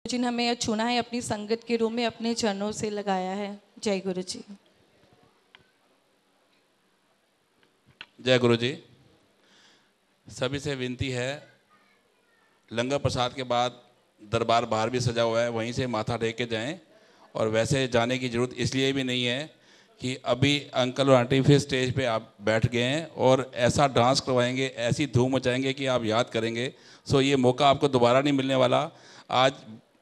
जी ने हमें चुना है अपनी संगत के रूप में, अपने चरणों से लगाया है। जय गुरु जी। जय गुरु जी। सभी से विनती है, लंगर प्रसाद के बाद दरबार बाहर भी सजा हुआ है, वहीं से माथा टेक के जाएं। और वैसे जाने की ज़रूरत इसलिए भी नहीं है कि अभी अंकल और आंटी फिर स्टेज पे आप बैठ गए हैं और ऐसा डांस करवाएंगे, ऐसी धूम मचाएंगे कि आप याद करेंगे। सो ये मौका आपको दोबारा नहीं मिलने वाला। आज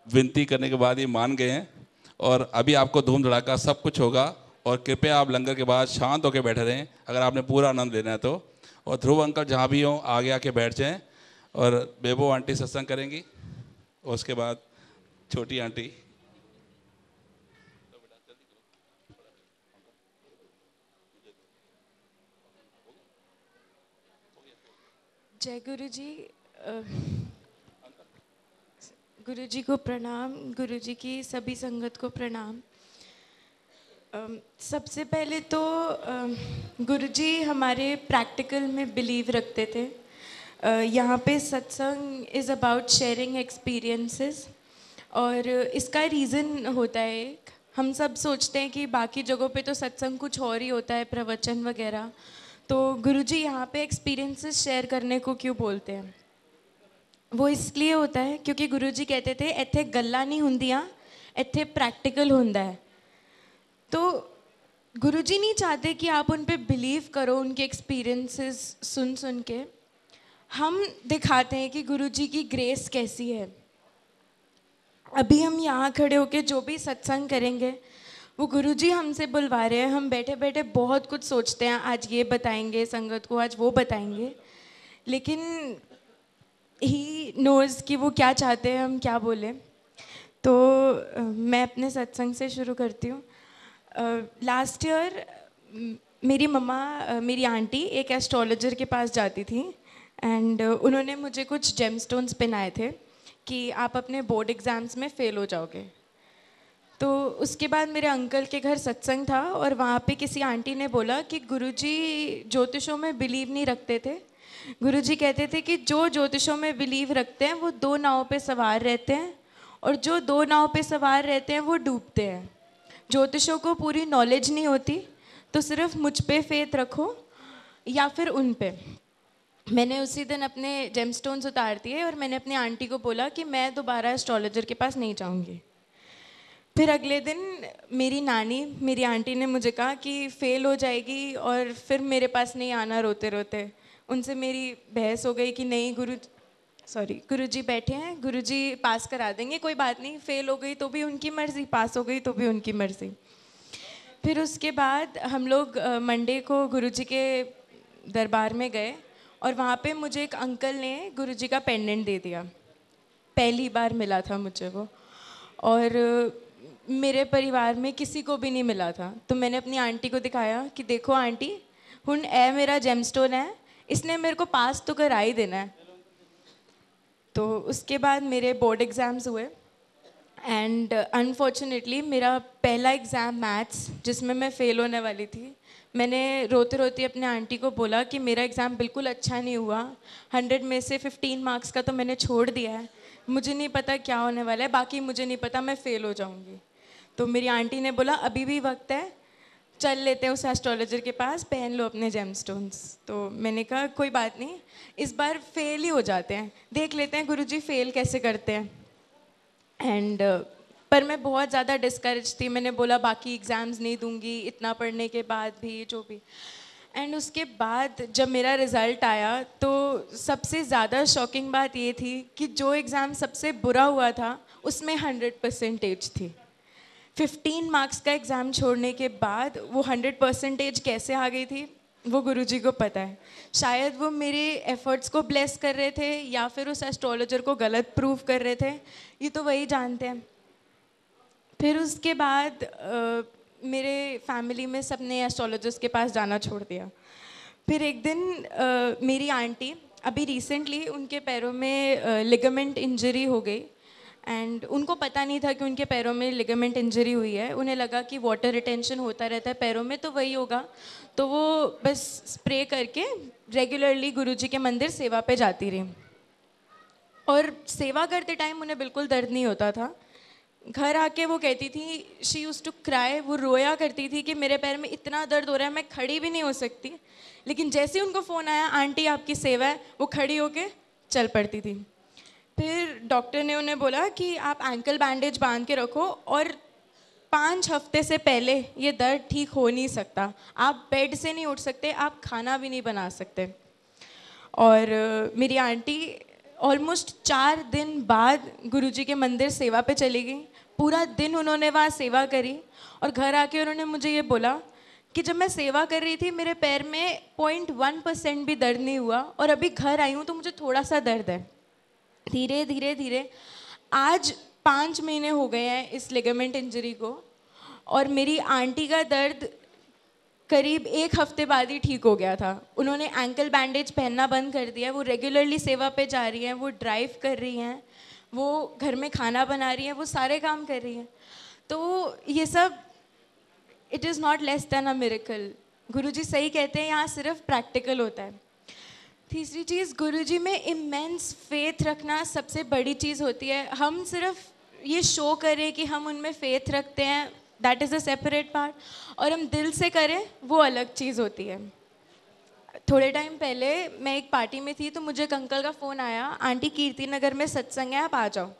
विनती करने के बाद ये मान गए हैं और अभी आपको धूम धड़ाका सब कुछ होगा। और कृपया आप लंगर के बाद शांत होकर बैठे रहें अगर आपने पूरा आनंद लेना है तो। और ध्रुव अंकल जहाँ भी हों आगे आके बैठ जाएं और बेबो आंटी सत्संग करेंगी और उसके बाद छोटी आंटी। जय गुरु जी। गुरु जी को प्रणाम, गुरु जी की सभी संगत को प्रणाम। सबसे पहले तो गुरु जी हमारे प्रैक्टिकल में बिलीव रखते थे। यहाँ पे सत्संग इज़ अबाउट शेयरिंग एक्सपीरियंसेस और इसका रीज़न होता है एक, हम सब सोचते हैं कि बाकी जगहों पे तो सत्संग कुछ और ही होता है, प्रवचन वगैरह। तो गुरुजी यहाँ पे एक्सपीरियंसेस शेयर करने को क्यों बोलते हैं? वो इसलिए होता है क्योंकि गुरुजी कहते थे इत्थे गल्लां नहीं हुंदियां, इत्थे प्रैक्टिकल हुंदा है। तो गुरुजी नहीं चाहते कि आप उन पे बिलीव करो, उनके एक्सपीरियंसेस सुन सुन के। हम दिखाते हैं कि गुरुजी की ग्रेस कैसी है। अभी हम यहाँ खड़े होके जो भी सत्संग करेंगे वो गुरुजी हमसे बुलवा रहे हैं। हम बैठे बैठे बहुत कुछ सोचते हैं, आज ये बताएंगे संगत को, आज वो बताएंगे, लेकिन ही नोज़ कि वो क्या चाहते हैं, हम क्या बोलें। तो मैं अपने सत्संग से शुरू करती हूँ। लास्ट ईयर मेरी मम्मा, मेरी आंटी एक एस्ट्रोलॉजर के पास जाती थी एंड उन्होंने मुझे कुछ जेमस्टोन्स पहनाए थे कि आप अपने बोर्ड एग्ज़ाम्स में फ़ेल हो जाओगे। तो उसके बाद मेरे अंकल के घर सत्संग था और वहाँ पे किसी आंटी ने बोला कि गुरुजी ज्योतिषों में बिलीव नहीं रखते थे। गुरुजी कहते थे कि जो ज्योतिषों में बिलीव रखते हैं वो दो नाव पे सवार रहते हैं और जो दो नाव पे सवार रहते हैं वो डूबते हैं। ज्योतिषों को पूरी नॉलेज नहीं होती, तो सिर्फ मुझ पे फेथ रखो या फिर उन पे। मैंने उसी दिन अपने जेमस्टोन्स उतार दिए और मैंने अपनी आंटी को बोला कि मैं दोबारा एस्ट्रोलॉजर के पास नहीं जाऊँगी। फिर अगले दिन मेरी नानी, मेरी आंटी ने मुझे कहा कि फ़ेल हो जाएगी और फिर मेरे पास नहीं आना रोते रोते। उनसे मेरी बहस हो गई कि नहीं गुरुजी बैठे हैं, गुरुजी पास करा देंगे, कोई बात नहीं, फ़ेल हो गई तो भी उनकी मर्ज़ी, पास हो गई तो भी उनकी मर्ज़ी। फिर उसके बाद हम लोग मंडे को गुरुजी के दरबार में गए और वहाँ पे मुझे एक अंकल ने गुरुजी का पेंडेंट दे दिया। पहली बार मिला था मुझे वो, और मेरे परिवार में किसी को भी नहीं मिला था। तो मैंने अपनी आंटी को दिखाया कि देखो आंटी, हुन ए मेरा जेमस्टोन है, इसने मेरे को पास तो करा ही देना है। तो उसके बाद मेरे बोर्ड एग्ज़ाम्स हुए एंड अनफॉर्चुनेटली मेरा पहला एग्ज़ाम मैथ्स, जिसमें मैं फ़ेल होने वाली थी। मैंने रोते रोते अपने आंटी को बोला कि मेरा एग्ज़ाम बिल्कुल अच्छा नहीं हुआ, 100 में से 15 मार्क्स का तो मैंने छोड़ दिया है, मुझे नहीं पता क्या होने वाला है, बाकी मुझे नहीं पता, मैं फ़ेल हो जाऊंगी। तो मेरी आंटी ने बोला अभी भी वक्त है, चल लेते हैं उस एस्ट्रोलॉजर के पास, पहन लो अपने जेमस्टोन्स। तो मैंने कहा कोई बात नहीं, इस बार फेल ही हो जाते हैं, देख लेते हैं गुरुजी फेल कैसे करते हैं। एंड पर मैं बहुत ज़्यादा डिस्करेज थी। मैंने बोला बाकी एग्ज़ाम्स नहीं दूंगी इतना पढ़ने के बाद भी, जो भी। एंड उसके बाद जब मेरा रिज़ल्ट आया तो सबसे ज़्यादा शॉकिंग बात ये थी कि जो एग्ज़ाम सबसे बुरा हुआ था उसमें 100% थी। 15 मार्क्स का एग्ज़ाम छोड़ने के बाद वो 100% कैसे आ गई थी वो गुरुजी को पता है। शायद वो मेरे एफ़र्ट्स को ब्लेस कर रहे थे या फिर उस एस्ट्रोलॉजर को गलत प्रूव कर रहे थे, ये तो वही जानते हैं। फिर उसके बाद मेरे फैमिली में सबने एस्ट्रोलॉजर्स के पास जाना छोड़ दिया। फिर एक दिन मेरी आंटी, अभी रिसेंटली उनके पैरों में लिगामेंट इंजरी हो गई एंड उनको पता नहीं था कि उनके पैरों में लिगामेंट इंजरी हुई है। उन्हें लगा कि वाटर रिटेंशन होता रहता है पैरों में तो वही होगा, तो वो बस स्प्रे करके रेगुलरली गुरुजी के मंदिर सेवा पे जाती रही। और सेवा करते टाइम उन्हें बिल्कुल दर्द नहीं होता था। घर आके वो कहती थी, शी यूज टू क्राई, वो रोया करती थी कि मेरे पैर में इतना दर्द हो रहा है, मैं खड़ी भी नहीं हो सकती। लेकिन जैसे ही उनको फ़ोन आया, आंटी आपकी सेवा है, वो खड़ी होके चल पड़ती थी। फिर डॉक्टर ने उन्हें बोला कि आप एंकल बैंडेज बांध के रखो, और 5 हफ्ते से पहले ये दर्द ठीक हो नहीं सकता। आप बेड से नहीं उठ सकते, आप खाना भी नहीं बना सकते। और मेरी आंटी ऑलमोस्ट 4 दिन बाद गुरुजी के मंदिर सेवा पे चली गई। पूरा दिन उन्होंने वहाँ सेवा करी, और घर आके उन्होंने मुझे ये बोला कि जब मैं सेवा कर रही थी मेरे पैर में 0.1% भी दर्द नहीं हुआ, और अभी घर आई हूँ तो मुझे थोड़ा सा दर्द है। धीरे धीरे धीरे आज 5 महीने हो गए हैं इस लिगामेंट इंजरी को, और मेरी आंटी का दर्द करीब 1 हफ्ते बाद ही ठीक हो गया था। उन्होंने एंकल बैंडेज पहनना बंद कर दिया, वो रेगुलरली सेवा पे जा रही हैं, वो ड्राइव कर रही हैं, वो घर में खाना बना रही हैं, वो सारे काम कर रही हैं। तो ये सब it is not less than a miracle. Guruji सही कहते हैं, यहाँ सिर्फ प्रैक्टिकल होता है। तीसरी चीज़, गुरुजी में इमेंस फेथ रखना सबसे बड़ी चीज़ होती है। हम सिर्फ ये शो करें कि हम उनमें फेथ रखते हैं, that is a separate part, और हम दिल से करें वो अलग चीज़ होती है। थोड़े टाइम पहले मैं एक पार्टी में थी, तो मुझे एक अंकल का फ़ोन आया, आंटी कीर्ति नगर में सत्संग है, आप आ जाओ।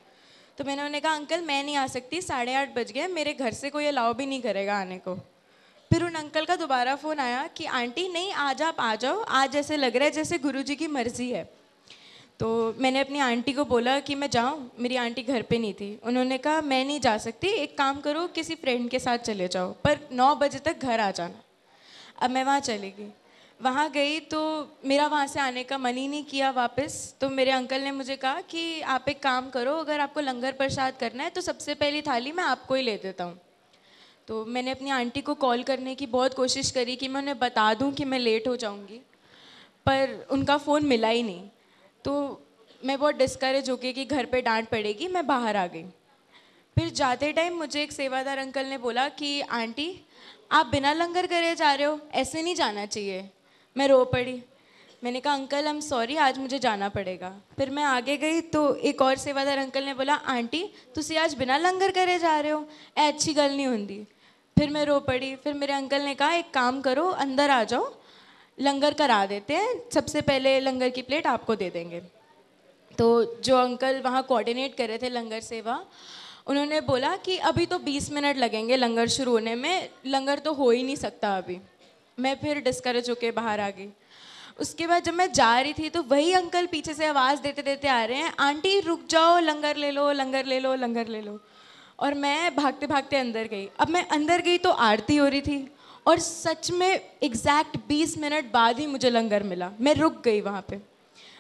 तो मैंने उन्हें कहा, अंकल मैं नहीं आ सकती, 8:30 बज गए, मेरे घर से कोई अलाउ भी नहीं करेगा आने को। फिर उन अंकल का दोबारा फ़ोन आया कि आंटी नहीं, आज आप आ जाओ, आज ऐसे लग रहा है जैसे गुरुजी की मर्ज़ी है। तो मैंने अपनी आंटी को बोला कि मैं जाऊं, मेरी आंटी घर पे नहीं थी। उन्होंने कहा मैं नहीं जा सकती, एक काम करो किसी फ्रेंड के साथ चले जाओ, पर 9 बजे तक घर आ जाना। अब मैं वहाँ चली गई, वहाँ गई तो मेरा वहाँ से आने का मन ही नहीं किया वापस। तो मेरे अंकल ने मुझे कहा कि आप एक काम करो, अगर आपको लंगर प्रसाद करना है तो सबसे पहली थाली मैं आपको ही ले देता हूँ। तो मैंने अपनी आंटी को कॉल करने की बहुत कोशिश करी कि मैं उन्हें बता दूँ कि मैं लेट हो जाऊँगी, पर उनका फ़ोन मिला ही नहीं। तो मैं बहुत डिस्करेज हो गई कि घर पे डांट पड़ेगी, मैं बाहर आ गई। फिर जाते टाइम मुझे एक सेवादार अंकल ने बोला कि आंटी आप बिना लंगर करे जा रहे हो, ऐसे नहीं जाना चाहिए। मैं रो पड़ी। मैंने कहा अंकल आई एम सॉरी, आज मुझे जाना पड़ेगा। फिर मैं आगे गई तो एक और सेवादार अंकल ने बोला आंटी तुसी आज बिना लंगर करे जा रहे हो, ए अच्छी गल नहीं होंदी। फिर मैं रो पड़ी। फिर मेरे अंकल ने कहा एक काम करो, अंदर आ जाओ, लंगर करा देते हैं, सबसे पहले लंगर की प्लेट आपको दे देंगे। तो जो अंकल वहाँ कोऑर्डिनेट कर रहे थे लंगर सेवा, उन्होंने बोला कि अभी तो 20 मिनट लगेंगे लंगर शुरू होने में, लंगर तो हो ही नहीं सकता अभी। मैं फिर डिस्करेज होके बाहर आ गई। उसके बाद जब मैं जा रही थी तो वही अंकल पीछे से आवाज़ देते देते आ रहे हैं, आंटी रुक जाओ, लंगर ले लो, लंगर ले लो, लंगर ले लो। और मैं भागते भागते अंदर गई। अब मैं अंदर गई तो आरती हो रही थी, और सच में एग्जैक्ट 20 मिनट बाद ही मुझे लंगर मिला। मैं रुक गई वहाँ पे,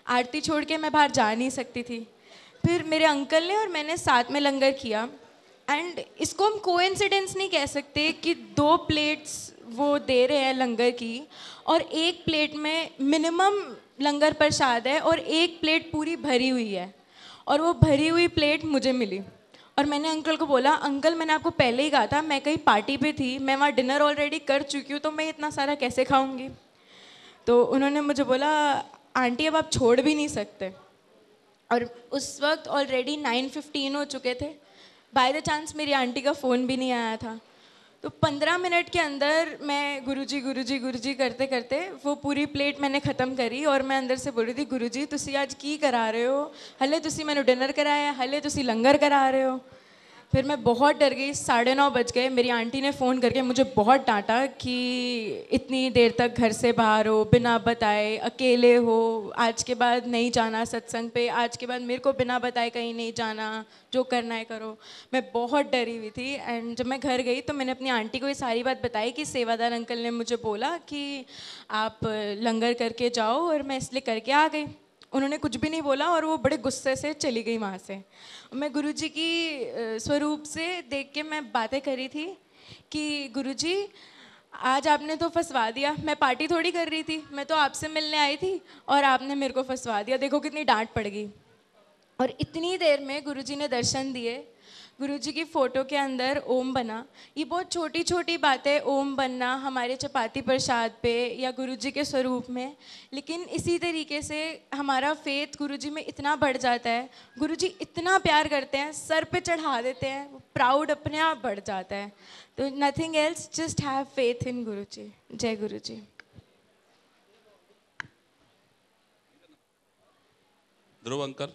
आरती छोड़ के मैं बाहर जा नहीं सकती थी। फिर मेरे अंकल ने और मैंने साथ में लंगर किया, एंड इसको हम कोइंसिडेंस नहीं कह सकते कि 2 प्लेट्स वो दे रहे हैं लंगर की, और एक प्लेट में मिनिमम लंगर प्रसाद है और एक प्लेट पूरी भरी हुई है, और वो भरी हुई प्लेट मुझे मिली। और मैंने अंकल को बोला अंकल मैंने आपको पहले ही कहा था, मैं कहीं पार्टी पे थी, मैं वहाँ डिनर ऑलरेडी कर चुकी हूँ, तो मैं इतना सारा कैसे खाऊंगी। तो उन्होंने मुझे बोला आंटी अब आप छोड़ भी नहीं सकते। और उस वक्त ऑलरेडी 9:15 हो चुके थे। बाय द चांस मेरी आंटी का फ़ोन भी नहीं आया था। तो 15 मिनट के अंदर मैं गुरुजी गुरुजी गुरुजी करते करते वो पूरी प्लेट मैंने ख़त्म करी, और मैं अंदर से बोल रही थी गुरुजी तुसी आज की करा रहे हो, हले तुसी मैंने डिनर कराया, हले तुसी लंगर करा रहे हो। फिर मैं बहुत डर गई। 9:30 बज गए। मेरी आंटी ने फ़ोन करके मुझे बहुत डांटा कि इतनी देर तक घर से बाहर हो, बिना बताए, अकेले हो, आज के बाद नहीं जाना सत्संग पे, आज के बाद मेरे को बिना बताए कहीं नहीं जाना, जो करना है करो। मैं बहुत डरी हुई थी। एंड जब मैं घर गई तो मैंने अपनी आंटी को ये सारी बात बताई कि सेवादार अंकल ने मुझे बोला कि आप लंगर करके जाओ, और मैं इसलिए करके आ गई। उन्होंने कुछ भी नहीं बोला और वो बड़े गुस्से से चली गई वहाँ से। मैं गुरुजी की स्वरूप से देख के मैं बातें करी थी कि गुरुजी आज आपने तो फंसवा दिया, मैं पार्टी थोड़ी कर रही थी, मैं तो आपसे मिलने आई थी और आपने मेरे को फंसवा दिया, देखो कितनी डांट पड़ गई। और इतनी देर में गुरुजी ने दर्शन दिए। गुरुजी की फ़ोटो के अंदर ओम बना। ये बहुत छोटी छोटी बातें, ओम बनना हमारे चपाती प्रसाद पे या गुरुजी के स्वरूप में, लेकिन इसी तरीके से हमारा फेथ गुरुजी में इतना बढ़ जाता है, गुरुजी इतना प्यार करते हैं, सर पे चढ़ा देते हैं, प्राउड अपने आप बढ़ जाता है। तो nothing else, just have faith in Guruji. जय गुरुजी। ध्रुव अंकल।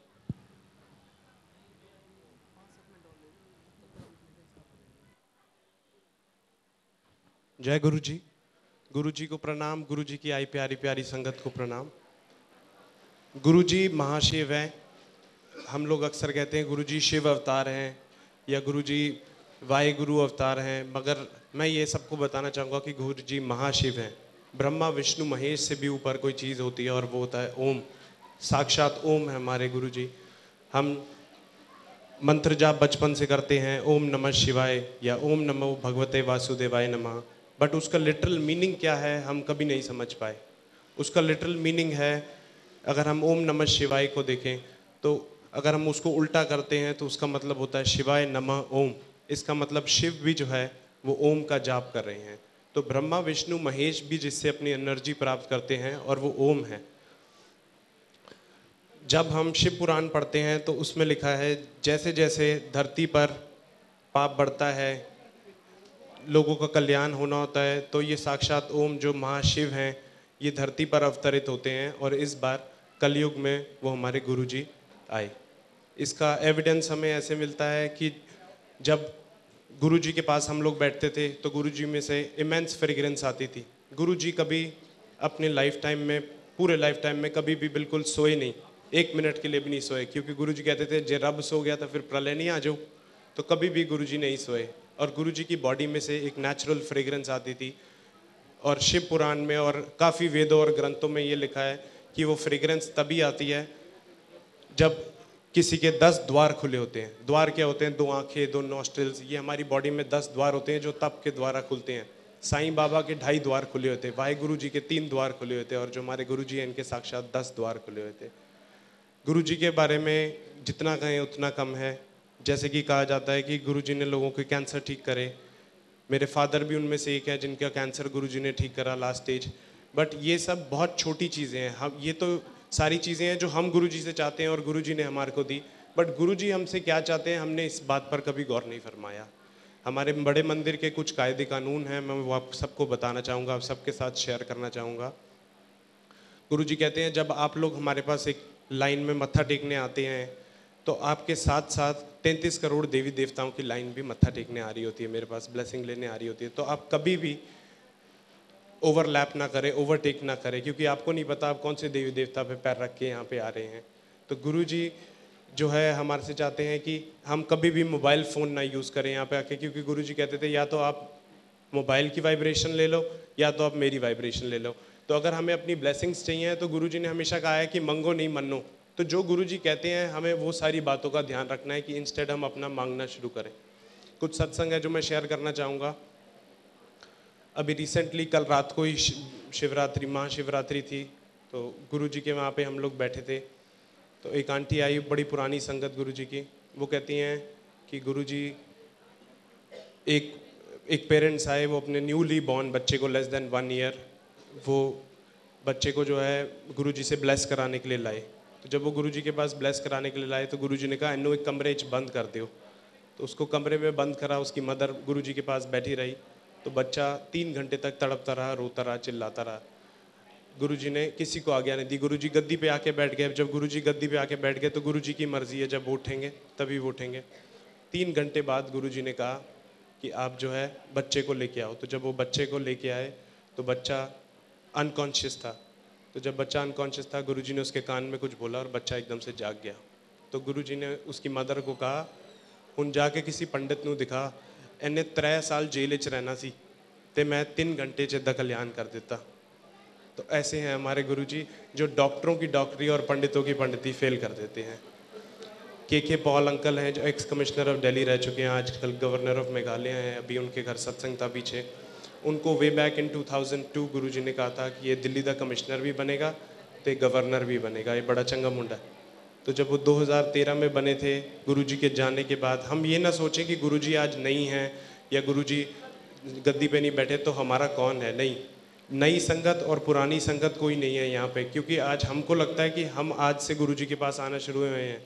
जय गुरु जी। गुरु जी को प्रणाम, गुरु जी की आई प्यारी प्यारी संगत को प्रणाम। गुरु जी महाशिव हैं। हम लोग अक्सर कहते हैं गुरु जी शिव अवतार हैं या गुरु जी वाहिगुरु अवतार हैं, मगर मैं ये सबको बताना चाहूँगा कि गुरु जी महाशिव हैं। ब्रह्मा विष्णु महेश से भी ऊपर कोई चीज़ होती है और वो होता है ओम। साक्षात ओम है हमारे गुरु जी। हम मंत्र जाप बचपन से करते हैं, ओम नमः शिवाय या ओम नमो भगवते वासुदेवाय नमः, बट उसका लिटरल मीनिंग क्या है हम कभी नहीं समझ पाए। उसका लिटरल मीनिंग है, अगर हम ओम नमः शिवाय को देखें तो अगर हम उसको उल्टा करते हैं तो उसका मतलब होता है शिवाय नमः ओम। इसका मतलब शिव भी जो है वो ओम का जाप कर रहे हैं। तो ब्रह्मा विष्णु महेश भी जिससे अपनी एनर्जी प्राप्त करते हैं और वो ओम है। जब हम शिव पुराण पढ़ते हैं तो उसमें लिखा है जैसे जैसे धरती पर पाप बढ़ता है, लोगों का कल्याण होना होता है, तो ये साक्षात ओम जो महाशिव हैं ये धरती पर अवतरित होते हैं और इस बार कलयुग में वो हमारे गुरुजी आए। इसका एविडेंस हमें ऐसे मिलता है कि जब गुरुजी के पास हम लोग बैठते थे तो गुरुजी में से इमेंस फ्रेग्रेंस आती थी। गुरुजी कभी अपने लाइफ टाइम में, पूरे लाइफ टाइम में कभी भी बिल्कुल सोए नहीं, 1 मिनट के लिए भी नहीं सोए, क्योंकि गुरुजी कहते थे जे रब सो गया तो फिर प्रलय नहीं आ जाओ। तो कभी भी गुरुजी नहीं सोए और गुरुजी की बॉडी में से एक नेचुरल फ्रेग्रेंस आती थी। और शिव पुराण में और काफ़ी वेदों और ग्रंथों में ये लिखा है कि वो फ्रेग्रेंस तभी आती है जब किसी के 10 द्वार खुले होते हैं। द्वार क्या होते हैं? 2 आंखें, 2 नॉस्ट्रिल्स। ये हमारी बॉडी में 10 द्वार होते हैं जो तप के द्वारा खुलते हैं। साईं बाबा के 2.5 द्वार खुले होते हैं, वाहिगुरु जी के 3 द्वार खुले होते हैं और जो हमारे गुरु जी हैं इनके साक्षात 10 द्वार खुले होते हैं। गुरु जी के बारे में जितना कहें उतना कम है। जैसे कि कहा जाता है कि गुरु जी ने लोगों के कैंसर ठीक करे, मेरे फादर भी उनमें से एक है जिनका कैंसर गुरु जी ने ठीक करा लास्ट स्टेज। बट ये सब बहुत छोटी चीज़ें हैं। हम ये तो सारी चीज़ें हैं जो हम गुरु जी से चाहते हैं और गुरु जी ने हमारे को दी, बट गुरु जी हमसे क्या चाहते हैं हमने इस बात पर कभी गौर नहीं फरमाया। हमारे बड़े मंदिर के कुछ कायदे कानून हैं, मैं वो आप सबको बताना चाहूँगा, आप सबके साथ शेयर करना चाहूँगा। गुरु जी कहते हैं जब आप लोग हमारे पास एक लाइन में मत्था टेकने आते हैं तो आपके साथ साथ 33 करोड़ देवी देवताओं की लाइन भी मत्था टेकने आ रही होती है, मेरे पास ब्लेसिंग लेने आ रही होती है। तो आप कभी भी ओवरलैप ना करें, ओवरटेक ना करें, क्योंकि आपको नहीं पता आप कौन से देवी देवता पे पैर रख के यहाँ पे आ रहे हैं। तो गुरु जी जो है हमारे से चाहते हैं कि हम कभी भी मोबाइल फ़ोन ना यूज़ करें यहाँ पे आके, क्योंकि गुरु जी कहते थे या तो आप मोबाइल की वाइब्रेशन ले लो या तो आप मेरी वाइब्रेशन ले लो। तो अगर हमें अपनी ब्लेसिंग्स चाहिए तो गुरु जी ने हमेशा कहा है कि मंगो नहीं मनो। तो जो गुरु जी कहते हैं हमें वो सारी बातों का ध्यान रखना है कि इंस्टेड हम अपना मांगना शुरू करें। कुछ सत्संग है जो मैं शेयर करना चाहूँगा। अभी रिसेंटली कल रात को ही शिवरात्रि, महाशिवरात्रि थी, तो गुरु जी के वहाँ पे हम लोग बैठे थे। तो एक आंटी आई, बड़ी पुरानी संगत गुरु जी की, वो कहती हैं कि गुरु जी एक पेरेंट्स आए, वो अपने न्यूली बॉर्न बच्चे को लेस देन 1 ईयर, वो बच्चे को जो है गुरु जी से ब्लेस कराने के लिए लाए। तो जब वो गुरु जी के पास ब्लेस कराने के लिए लाए तो गुरु जी ने कहा इन्हों एक कमरे बंद कर दो। तो उसको कमरे में बंद करा, उसकी मदर गुरु जी के पास बैठी रही। तो बच्चा 3 घंटे तक तड़पता रहा, रोता रहा, चिल्लाता रहा। गुरु जी ने किसी को आज्ञा नहीं दी, गुरु जी गद्दी पे आके बैठ गए। जब गुरु जी गद्दी पे आके बैठ गए तो गुरु जी की मर्जी है, जब वो उठेंगे तभी वो उठेंगे। 3 घंटे बाद गुरु जी ने कहा कि आप जो है बच्चे को लेके आओ। तो जब वो बच्चे को लेके आए तो बच्चा अनकॉन्शियस था। तो जब बच्चा अनकॉन्शियस था गुरुजी ने उसके कान में कुछ बोला और बच्चा एकदम से जाग गया। तो गुरुजी ने उसकी मदर को कहा हुन जाके किसी पंडित नूं दिखा, इन्हें 3 साल जेल च रहना सी ते मैं 3 घंटे च इदा कल्याण कर देता। तो ऐसे हैं हमारे गुरुजी जो डॉक्टरों की डॉक्टरी और पंडितों की पंडिती फेल कर देते हैं। के पॉल अंकल हैं जो एक्स कमिश्नर ऑफ दिल्ली रह चुके हैं, आजकल गवर्नर ऑफ मेघालय हैं। अभी उनके घर सत्संग था पीछे। उनको वे बैक इन 2002 गुरुजी ने कहा था कि ये दिल्ली का कमिश्नर भी बनेगा तो गवर्नर भी बनेगा, ये बड़ा चंगा मुंडा है। तो जब वो 2013 में बने थे गुरुजी के जाने के बाद, हम ये ना सोचें कि गुरुजी आज नहीं हैं या गुरुजी गद्दी पे नहीं बैठे तो हमारा कौन है। नहीं, नई संगत और पुरानी संगत कोई नहीं है यहाँ पे, क्योंकि आज हमको लगता है कि हम आज से गुरुजी के पास आना शुरू हुए हैं,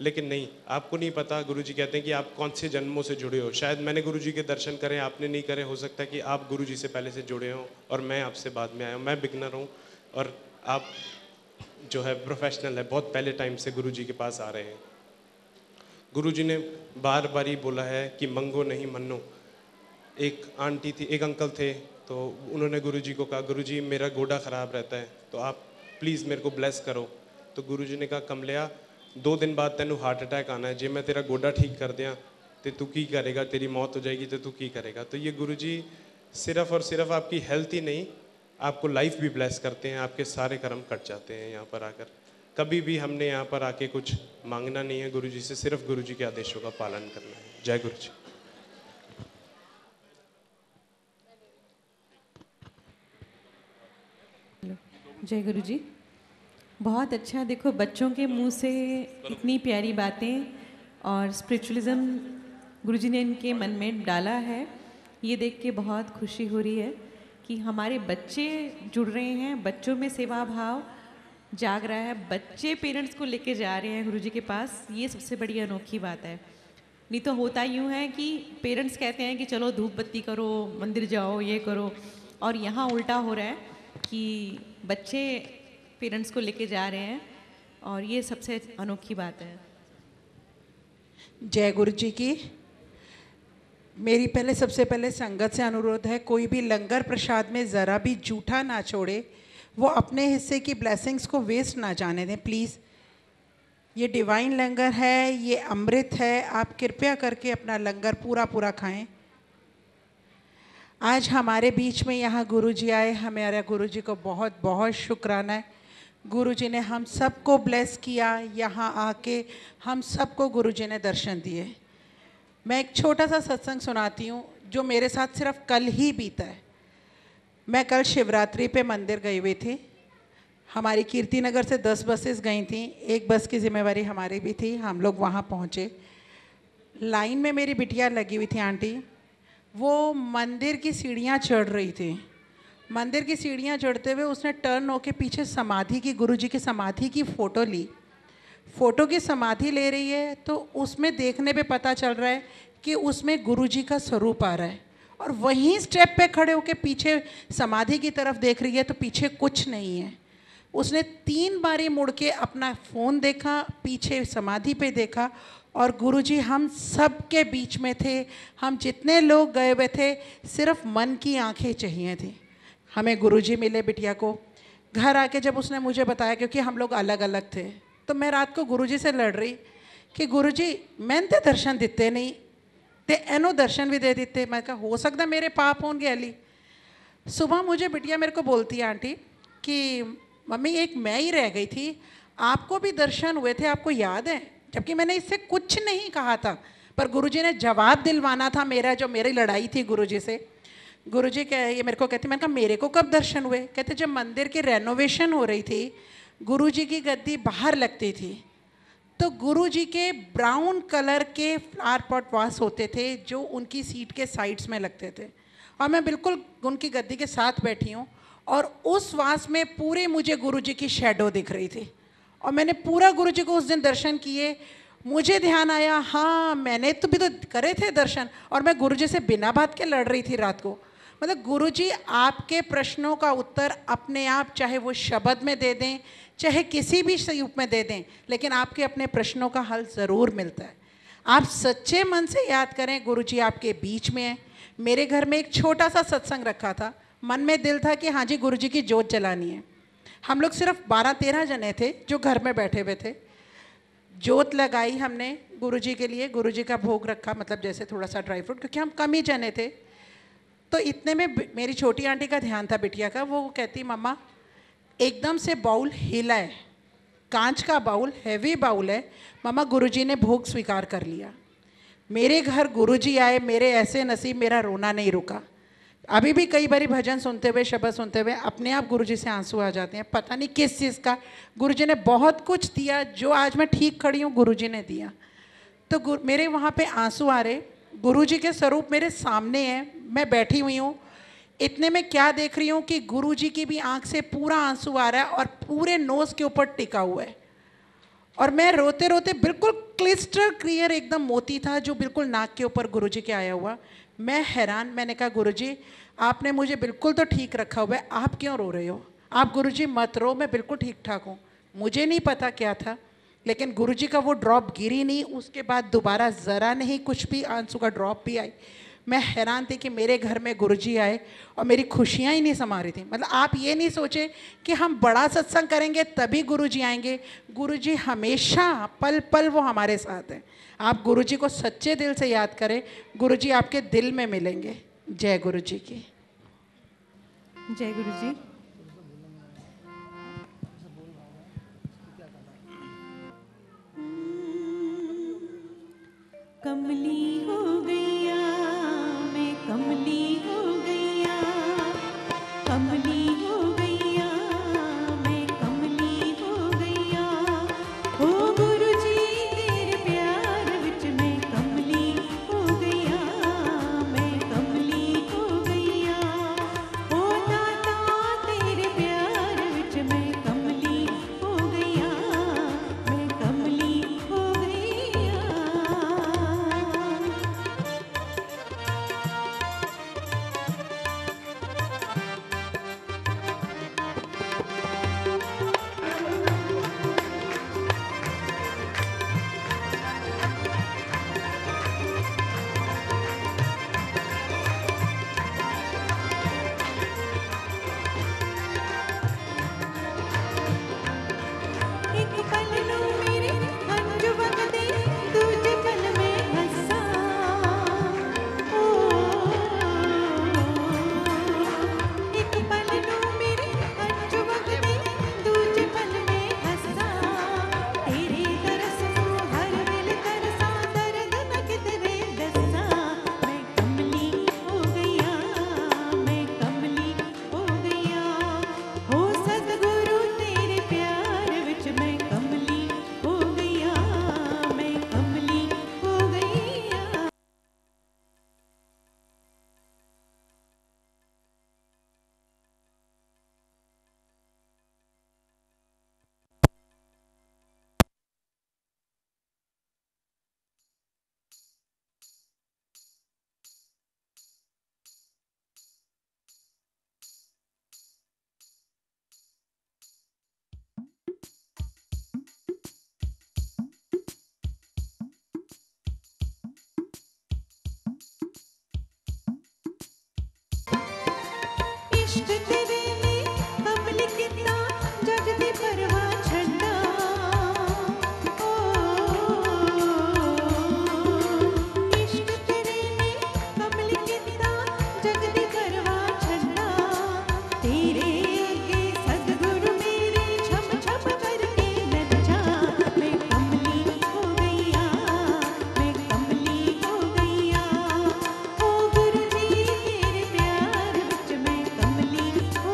लेकिन नहीं, आपको नहीं पता। गुरुजी कहते हैं कि आप कौन से जन्मों से जुड़े हो। शायद मैंने गुरुजी के दर्शन करे, आपने नहीं करे, हो सकता है कि आप गुरुजी से पहले से जुड़े हो और मैं आपसे बाद में आया हूँ। मैं बिगनर हूँ और आप जो है प्रोफेशनल है, बहुत पहले टाइम से गुरुजी के पास आ रहे हैं। गुरुजी ने बार बार ही बोला है कि मंगो नहीं मन्नो। एक आंटी थी, एक अंकल थे, तो उन्होंने गुरुजी को कहा, गुरुजी मेरा गोडा ख़राब रहता है तो आप प्लीज़ मेरे को ब्लेस करो। तो गुरुजी ने कहा, कमलिया 2 दिन बाद तेनू हार्ट अटैक आना है, जे मैं तेरा गोडा ठीक कर दिया तो तू की करेगा, तेरी मौत हो जाएगी तो तू की करेगा। तो ये गुरुजी सिर्फ और सिर्फ आपकी हेल्थ ही नहीं, आपको लाइफ भी ब्लेस करते हैं, आपके सारे कर्म कट जाते हैं यहाँ पर आकर। कभी भी हमने यहाँ पर आके कुछ मांगना नहीं है गुरुजी से, सिर्फ गुरुजी के आदेशों का पालन करना है। जय गुरु जी। जय गुरु जी। बहुत अच्छा, देखो बच्चों के मुंह से इतनी प्यारी बातें और स्पिरिचुअलिज्म गुरुजी ने इनके मन में डाला है, ये देख के बहुत खुशी हो रही है कि हमारे बच्चे जुड़ रहे हैं, बच्चों में सेवा भाव जाग रहा है, बच्चे पेरेंट्स को लेके जा रहे हैं गुरुजी के पास। ये सबसे बड़ी अनोखी बात है। नहीं तो होता यूँ है कि पेरेंट्स कहते हैं कि चलो धूप बत्ती करो, मंदिर जाओ, ये करो, और यहाँ उल्टा हो रहा है कि बच्चे पेरेंट्स को लेके जा रहे हैं, और ये सबसे अनोखी बात है। जय गुरु जी की। मेरी सबसे पहले संगत से अनुरोध है, कोई भी लंगर प्रसाद में ज़रा भी जूठा ना छोड़े, वो अपने हिस्से की ब्लेसिंग्स को वेस्ट ना जाने दें प्लीज़। ये डिवाइन लंगर है, ये अमृत है, आप कृपया करके अपना लंगर पूरा पूरा खाएं। आज हमारे बीच में यहाँ गुरुजी आए, हमारे गुरुजी को बहुत बहुत शुक्राना है। गुरुजी ने हम सबको ब्लेस किया, यहाँ आके हम सबको गुरुजी ने दर्शन दिए। मैं एक छोटा सा सत्संग सुनाती हूँ जो मेरे साथ सिर्फ कल ही बीता है। मैं कल शिवरात्रि पे मंदिर गई हुई थी। हमारी कीर्ति नगर से 10 बसेस गई थी, एक बस की जिम्मेवारी हमारी भी थी। हम लोग वहाँ पहुँचे, लाइन में मेरी बिटिया लगी हुई थी आंटी, वो मंदिर की सीढ़ियाँ चढ़ रही थी। मंदिर की सीढ़ियाँ चढ़ते हुए उसने टर्न होके पीछे समाधि की, गुरुजी की समाधि की फ़ोटो ली। फ़ोटो की समाधि ले रही है तो उसमें देखने पे पता चल रहा है कि उसमें गुरुजी का स्वरूप आ रहा है, और वहीं स्टेप पे खड़े होके पीछे समाधि की तरफ देख रही है तो पीछे कुछ नहीं है। उसने 3 बारी मुड़ के अपना फ़ोन देखा, पीछे समाधि पे देखा, और गुरुजी हम सब के बीच में थे। हम जितने लोग गए हुए थे, सिर्फ मन की आंखें चाहिए थी। हमें गुरुजी मिले बिटिया को। घर आके जब उसने मुझे बताया, क्योंकि हम लोग अलग अलग थे, तो मैं रात को गुरुजी से लड़ रही कि गुरुजी मैंने ते दर्शन दिते नहीं, ते एनो दर्शन भी दे दिते। मैं कहा हो सकता मेरे पाप होंगे अली। सुबह मुझे बिटिया मेरे को बोलती है आंटी कि मम्मी एक मैं ही रह गई थी, आपको भी दर्शन हुए थे, आपको याद है? जबकि मैंने इससे कुछ नहीं कहा था, पर गुरुजी ने जवाब दिलवाना था मेरा, जो मेरी लड़ाई थी गुरुजी से। गुरुजी ये मेरे को कहती, मैंने कहा मेरे को कब दर्शन हुए? कहते जब मंदिर की रेनोवेशन हो रही थी, गुरुजी की गद्दी बाहर लगती थी, तो गुरुजी के ब्राउन कलर के फ्लावर पॉट वास होते थे जो उनकी सीट के साइड्स में लगते थे, और मैं बिल्कुल उनकी गद्दी के साथ बैठी हूँ, और उस वास में पूरे मुझे गुरुजी की शैडो दिख रही थी। और मैंने पूरा गुरुजी को उस दिन दर्शन किए। मुझे ध्यान आया, हाँ मैंने तो भी तो करे थे दर्शन, और मैं गुरुजी से बिना बात के लड़ रही थी रात को। मतलब गुरुजी आपके प्रश्नों का उत्तर अपने आप, चाहे वो शब्द में दे दें, चाहे किसी भी रूप में दे दें, लेकिन आपके अपने प्रश्नों का हल ज़रूर मिलता है। आप सच्चे मन से याद करें, गुरुजी आपके बीच में है। मेरे घर में एक छोटा सा सत्संग रखा था, मन में दिल था कि हाँ जी गुरुजी की जोत जलानी है। हम लोग सिर्फ 12-13 जने थे जो घर में बैठे हुए थे। जोत लगाई हमने गुरुजी के लिए, गुरुजी का भोग रखा, मतलब जैसे थोड़ा सा ड्राई फ्रूट, क्योंकि हम कम ही जने थे। तो इतने में मेरी छोटी आंटी का ध्यान था बिटिया का, वो कहती मम्मा एकदम से बाउल हिला है, कांच का बाउल, हैवी बाउल है, मम्मा गुरुजी ने भोग स्वीकार कर लिया। मेरे घर गुरुजी आए, मेरे ऐसे नसीब, मेरा रोना नहीं रुका। अभी भी कई बारी भजन सुनते हुए, शब्द सुनते हुए अपने आप गुरुजी से आंसू आ जाते हैं, पता नहीं किस चीज़ का। गुरुजी ने बहुत कुछ दिया, जो आज मैं ठीक खड़ी हूँ गुरुजी ने दिया। तो मेरे वहाँ पे आंसू आ रहे, गुरुजी के स्वरूप मेरे सामने है, मैं बैठी हुई हूँ, इतने में क्या देख रही हूँ कि गुरुजी की भी आंख से पूरा आंसू आ रहा है और पूरे नोज़ के ऊपर टिका हुआ है। और मैं रोते रोते, बिल्कुल क्लिस्टर क्लियर एकदम मोती था जो बिल्कुल नाक के ऊपर गुरुजी के आया हुआ। मैं हैरान, मैंने कहा गुरुजी आपने मुझे बिल्कुल तो ठीक रखा हुआ है, आप क्यों रो रहे हो? आप गुरुजी मत रो, मैं बिल्कुल ठीक ठाक हूँ। मुझे नहीं पता क्या था, लेकिन गुरुजी का वो ड्रॉप गिरी नहीं, उसके बाद दोबारा ज़रा नहीं कुछ भी आंसू का ड्रॉप भी आई। मैं हैरान थी कि मेरे घर में गुरुजी आए और मेरी खुशियाँ ही नहीं समा रही थी। मतलब आप ये नहीं सोचे कि हम बड़ा सत्संग करेंगे तभी गुरुजी आएंगे। गुरुजी हमेशा पल पल वो हमारे साथ हैं। आप गुरुजी को सच्चे दिल से याद करें, गुरुजी आपके दिल में मिलेंगे। जय गुरुजी की। जय गुरुजी। कमली हो गैया, मैं कमली हो गैया, कमली हो गैया, मैं कमली हो गैया। हो गुरुजी तेरे प्यार विच मैं कमली हो गैया, मैं कमली हो गैया। हो दाता तेरे प्यार विच मैं कमली हो गैया, मैं कमली हो गैया। एक पल नू मेरे हंझ वगदे, दूजे पल में हंसा। ओ एक पल नू मेरे हंझ वगदे, दूजे पल में हंसा। तेरे तरस नू हर वेले तरसा, दर्द न किधरे दसा। मैं कमली हो गैया, मैं कमली हो गैया। हो सतगुरु तेरे प्यार विच मैं कमली हो गैया, मैं कमली हो गैया। इश्क तेरे ने कमल कितना, जग दी परवाह छड्डा। ओ इश्क तेरे ने कमल कितना, जग दी परवाह छड्डा। तेरे अगे सतगुरु मेरे छम छम करके नचा। मैं कमली हो गैया, मैं कमली हो गैया। ओ गुरुजी तेरे प्यार विच मैं कमली हो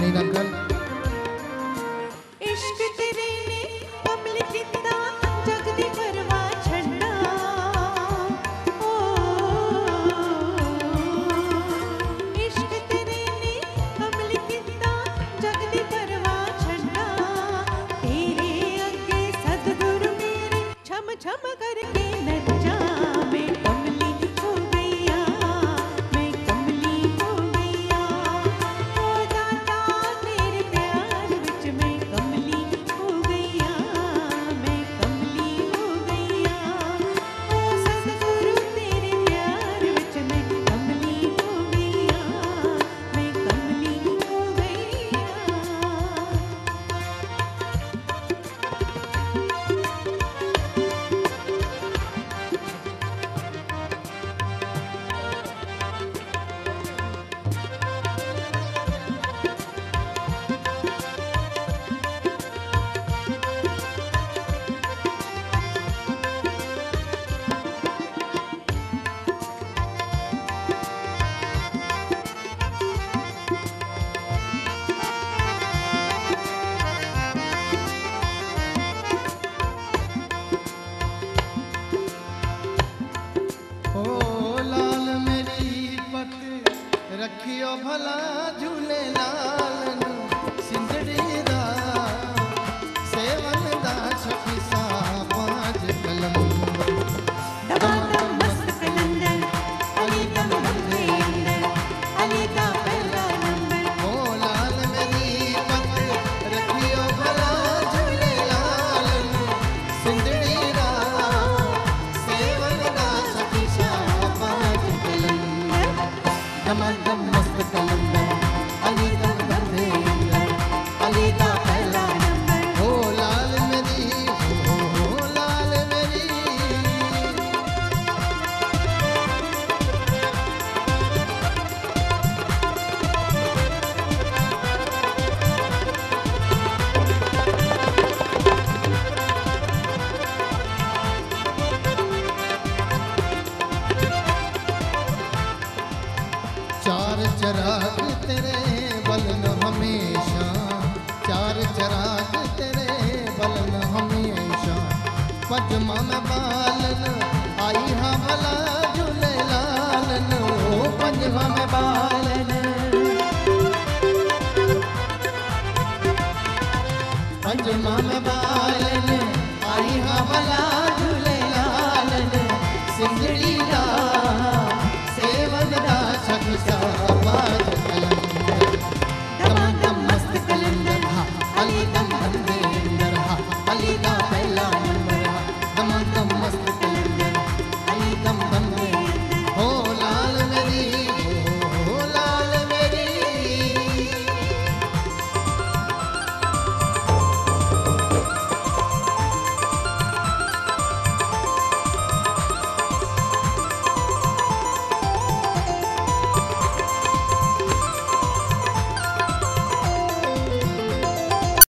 अनिल अंकल। इश्क तेरे ने कमल किता जग दी परवाह छड्डा ओ इश्क तेरे ने कमल किता जग दी परवाह छड्डा तेरे अगे सतगुरु मेरे छम छम करके नचा मैं कमली हो गईया मैं कमली हो गईया ओ दाता तेरे प्यार विच मैं कमली हो गईया मैं कमली हो गईया ओ सतगुरु तेरे प्यार विच मैं कमली हो गईया मैं कमली हो गईया। ओ लाल मेरी पत रखियो भला झूले लाल सिंधड़ी दा सेवन दा छपी सा पांच कलम दमादम मस्त कलंदर अली दम बंदे अंदर अली दा पहला नंबर ओ लाल मेरी पत रखियो भला झूले लाल सिंधड़ी दा सेवन दा छपी सा पांच कलम दमादम मस्त कलंदर अली दम बंदे अंदर अली दा पहला नंबर ओ लाल मेरी ओ लाल मेरी चार चराग तेरे बलन हमेशा चार चराग तेरे बलन हमेशा पजमा में बालन आई हा भला झूले लालन ओ पजमा में बालन पजमा में बालन आई हा भला